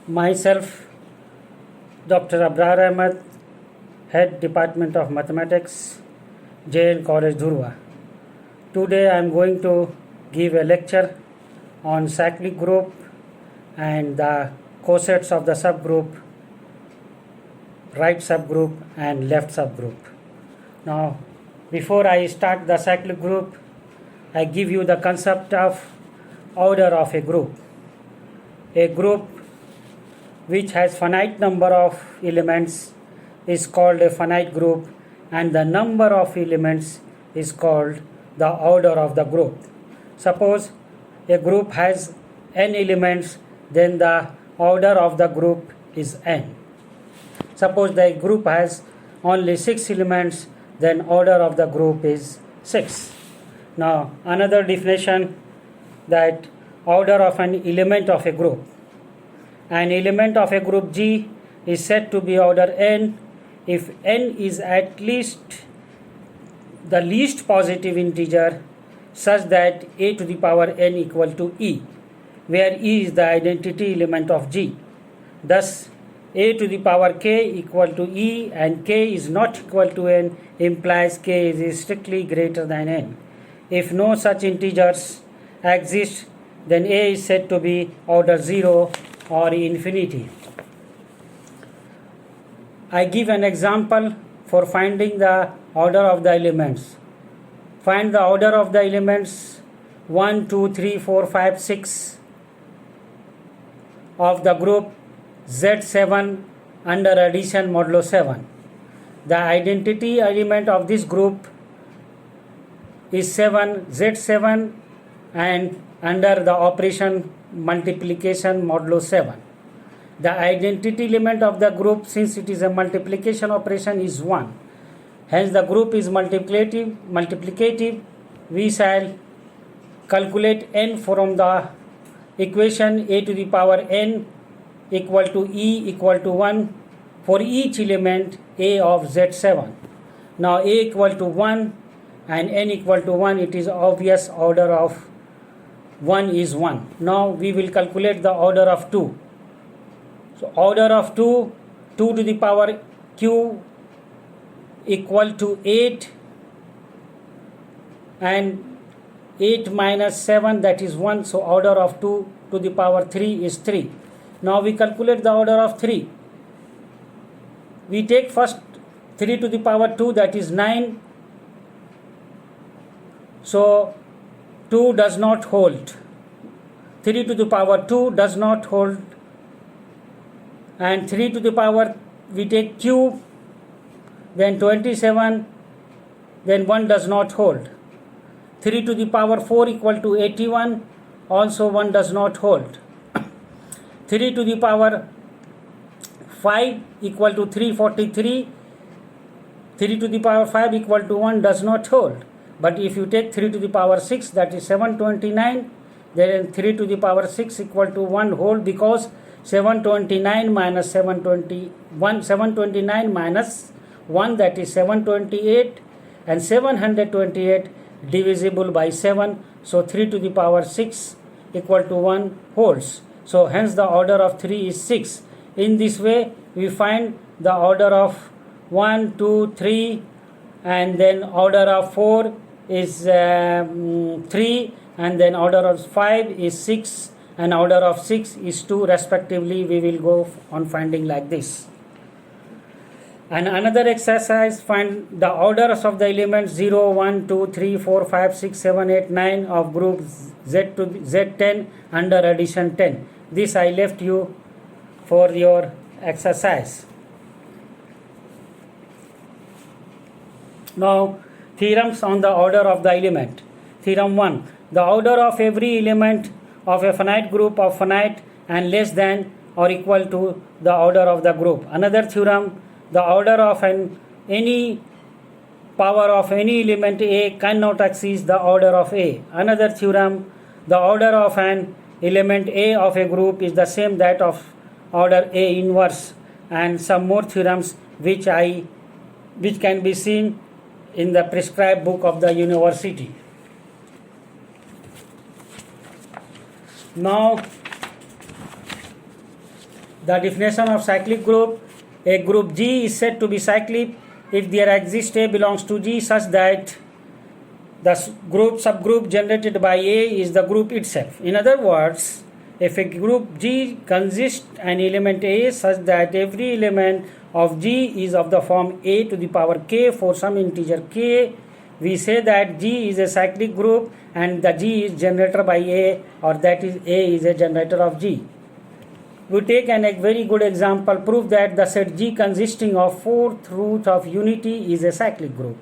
Myself, Dr. Abrar Ahmed, Head Department of Mathematics, JN College, Dhurwa. Today I am going to give a lecture on cyclic group and the cosets of the subgroup, right subgroup and left subgroup. Now, before I start the cyclic group, I give you the concept of order of a group. A group which has finite number of elements is called a finite group, and the number of elements is called the order of the group. Suppose a group has n elements, then the order of the group is n. Suppose the group has only 6 elements, then order of the group is 6. Now another definition, that order of an element of a group. An element of a group G is said to be order n if n is at least the least positive integer such that a to the power n equal to e, where e is the identity element of G. Thus a to the power k equal to e and k is not equal to n implies k is strictly greater than n. If no such integers exist, then a is said to be order 0 or infinity. I give an example for finding the order of the elements. Find the order of the elements 1, 2, 3, 4, 5, 6 of the group Z7 under addition modulo 7. The identity element of this group is 7, Z7, and under the operation multiplication modulo 7. The identity element of the group, since it is a multiplication operation, is 1. Hence the group is multiplicative. We shall calculate n from the equation a to the power n equal to e equal to 1 for each element a of Z7. Now a equal to 1 and n equal to 1, it is obvious order of 1 is 1. Now we will calculate the order of 2. So order of 2, 2 to the power q equal to 8, and 8 minus 7, that is 1. So order of 2 to the power 3 is 3. Now we calculate the order of 3. We take first 3 to the power 2, that is 9. So 2 does not hold. 3 to the power 2 does not hold. And 3 to the power, we take cube, then 27, then 1 does not hold. 3 to the power 4 equal to 81, also 1 does not hold. 3 to the power 5 equal to 343, 3 to the power 5 equal to 1 does not hold. But if you take 3 to the power 6, that is 729, then 3 to the power 6 equal to 1 hold, because 729 minus 729 minus 1, that is 728, and 728 divisible by 7. So 3 to the power 6 equal to 1 holds. So hence the order of 3 is 6. In this way we find the order of 1, 2, 3, and then order of 4 is 3, and then order of 5 is 6, and order of 6 is 2 respectively. We will go on finding like this. And another exercise, find the orders of the elements 0, 1, 2, 3, 4, 5, 6, 7, 8, 9 of group Z to Z10 under addition 10. This I left you for your exercise. Now theorems on the order of the element. Theorem 1. The order of every element of a finite group of finite and less than or equal to the order of the group. Another theorem. The order of any power of any element A cannot exceed the order of A. Another theorem. The order of an element A of a group is the same that of order A inverse, and some more theorems which can be seen in the prescribed book of the university. Now The definition of cyclic group: a group G is said to be cyclic if there exists A belongs to G such that the subgroup generated by A is the group itself. In other words, if a group G consists an element A such that every element of G is of the form A to the power k for some integer k, we say that G is a cyclic group and the G is generated by A, or that is A is a generator of G. We take a very good example, prove that the set G consisting of fourth root of unity is a cyclic group.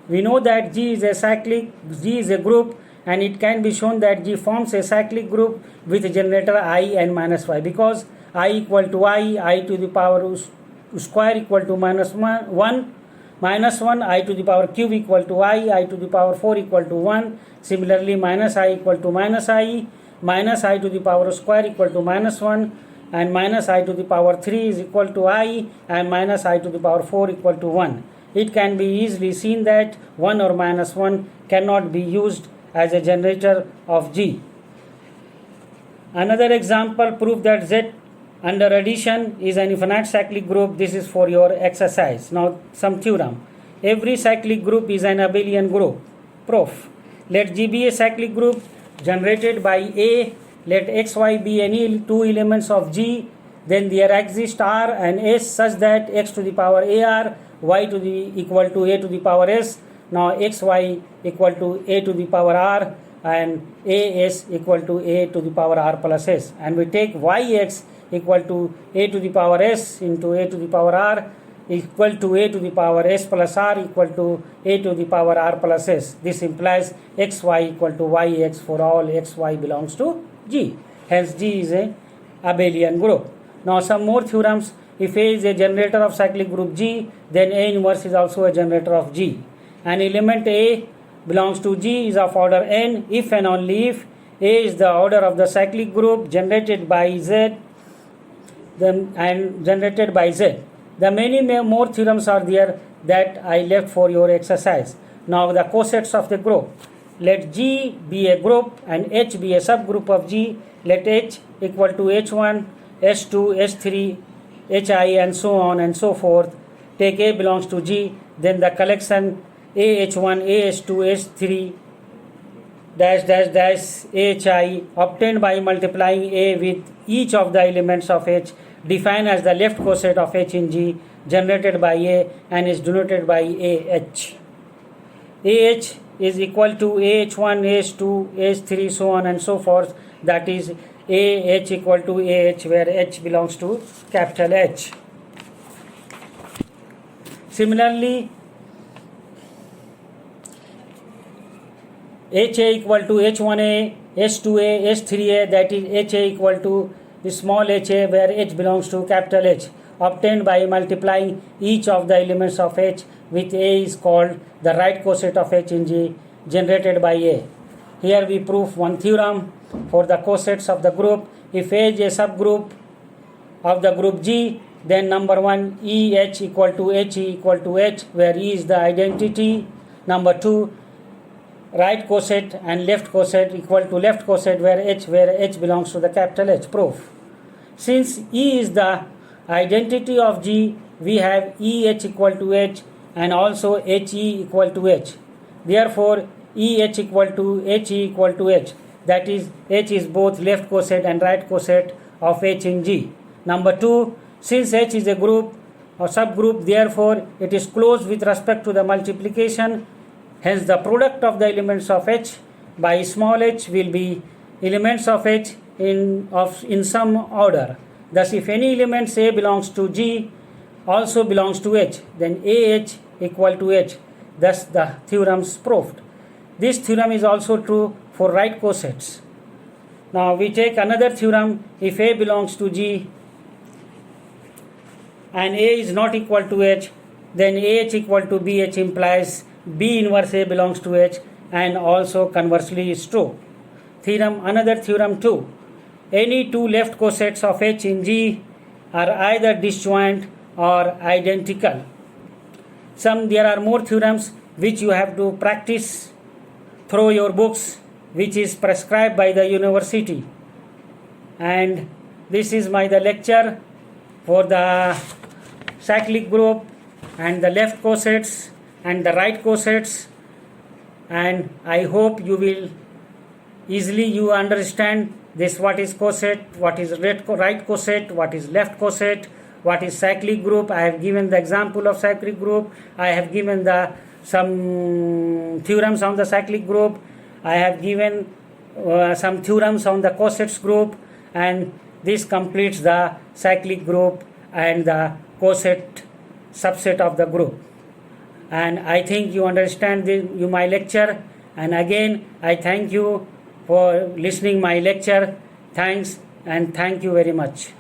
We know that G is a group, and it can be shown that G forms a cyclic group with generator I and minus y, because I equal to I to the power square equal to minus 1, I to the power cube equal to I to the power 4 equal to 1. Similarly, minus I equal to minus I to the power square equal to minus 1, and minus I to the power 3 is equal to I, and minus I to the power 4 equal to 1. It can be easily seen that 1 or minus 1 cannot be used as a generator of G. Another example, prove that Z under addition is an infinite cyclic group. This is for your exercise. Now some theorem. Every cyclic group is an abelian group. Proof. Let G be a cyclic group generated by A. Let xy be any two elements of G. Then there exist R and S such that x to the power AR, y to the equal to A to the power S. Now xy equal to A to the power R, and AS equal to A to the power R plus S. And we take yx equal to A to the power S into A to the power R equal to A to the power S plus R equal to A to the power R plus S. This implies xy equal to yx for all xy belongs to G. Hence G is a abelian group. Now some more theorems. If A is a generator of cyclic group G, then A inverse is also a generator of G. An element A belongs to G is of order n if and only if A is the order of the cyclic group generated by Z and generated by Z. The many more theorems are there that I left for your exercise. Now the cosets of the group. Let G be a group and H be a subgroup of G. Let H equal to H1, S2, S3, HI and so on and so forth. Take A belongs to G, then the collection AH1, AH2, S3 dash dash dash HI obtained by multiplying A with each of the elements of H, defined as the left coset of H in G, generated by A and is denoted by AH. AH is equal to AH1, AH2, AH3, so on and so forth. That is AH equal to AH, where H belongs to capital H. Similarly, HA equal to H1A, H2A, H3A, that is HA equal to small ha, where H belongs to capital H, obtained by multiplying each of the elements of H with A is called the right coset of H in G, generated by A. Here we prove one theorem for the cosets of the group. If A is a subgroup of the group G, then number 1 EH equal to HE equal to H, where E is the identity. Number 2 right coset and left coset equal to left coset, where H belongs to the capital H. Proof. Since E is the identity of G, we have EH equal to H and also HE equal to H. Therefore, EH equal to HE equal to H. That is, H is both left coset and right coset of H in G. Number 2, since H is a group or subgroup, therefore it is closed with respect to the multiplication. Hence, the product of the elements of H by small h will be elements of H in some order. Thus, if any element A belongs to G also belongs to H, then AH equal to H. Thus, the theorem is proved. This theorem is also true for right cosets. Now, we take another theorem. If A belongs to G and A is not equal to H, then AH equal to BH implies B inverse A belongs to H, and also conversely is true. Another theorem 2. Any two left cosets of H in G are either disjoint or identical. There are more theorems which you have to practice through your books, which is prescribed by the university. And this is the lecture. for the cyclic group and the left cosets and the right cosets, and I hope you will easily you understand this, what is coset, what is right coset, what is left coset, what is cyclic group. I have given the example of cyclic group. I have given the some theorems on the cyclic group. I have given some theorems on the cosets group, and this completes the cyclic group and the coset subset of the group. And I think you understand my lecture, and again I thank you for listening my lecture. Thanks, and thank you very much.